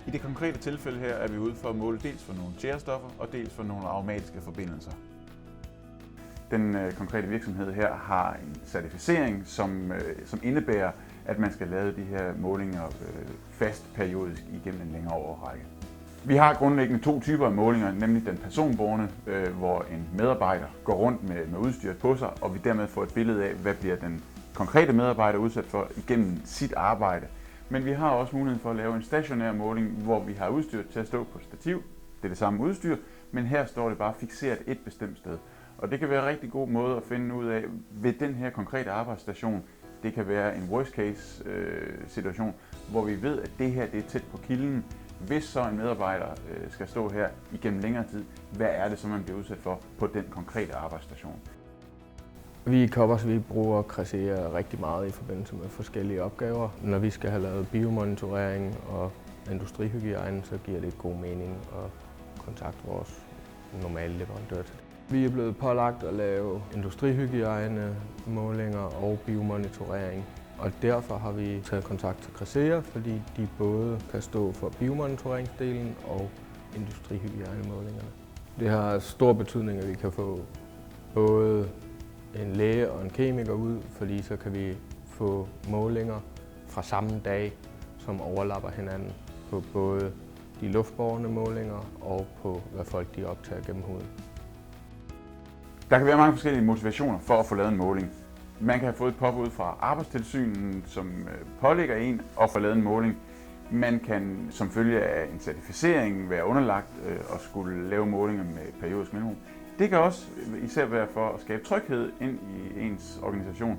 I det konkrete tilfælde her er vi ude for at måle dels for nogle tjærestoffer og dels for nogle aromatiske forbindelser. Den konkrete virksomhed her har en certificering, som indebærer, at man skal lave de her målinger fast periodisk igennem en længere årrække. Vi har grundlæggende to typer af målinger, nemlig den personbårne, hvor en medarbejder går rundt med udstyret på sig, og vi dermed får et billede af, hvad bliver den konkrete medarbejder udsat for igennem sit arbejde. Men vi har også muligheden for at lave en stationær måling, hvor vi har udstyret til at stå på stativ. Det er det samme udstyr, men her står det bare fikseret et bestemt sted. Og det kan være en rigtig god måde at finde ud af ved den her konkrete arbejdsstation. Det kan være en worst case situation, hvor vi ved, at det her det er tæt på kilden. Hvis så en medarbejder skal stå her igennem længere tid, hvad er det så, man bliver udsat for på den konkrete arbejdsstation? Vi i Koppers bruger Cresea rigtig meget i forbindelse med forskellige opgaver. Når vi skal have lavet biomonitorering og industrihygiejne, så giver det god mening at kontakte vores normale leverandør til det. Vi er blevet pålagt at lave industrihygiejne, målinger og biomonitorering. Og derfor har vi taget kontakt til Cresea, fordi de både kan stå for biomonitoreringsdelen og industrihygiejnemålingerne. Det har stor betydning, at vi kan få både en læge og en kemiker ud, fordi så kan vi få målinger fra samme dag, som overlapper hinanden på både de luftbårne målinger og på, hvad folk de optager gennem huden. Der kan være mange forskellige motivationer for at få lavet en måling. Man kan have fået et påbud fra Arbejdstilsynet, som pålægger en at få lavet en måling. Man kan som følge af en certificering være underlagt og skulle lave målinger med periodisk mellemrum. Det kan også især være for at skabe tryghed ind i ens organisation.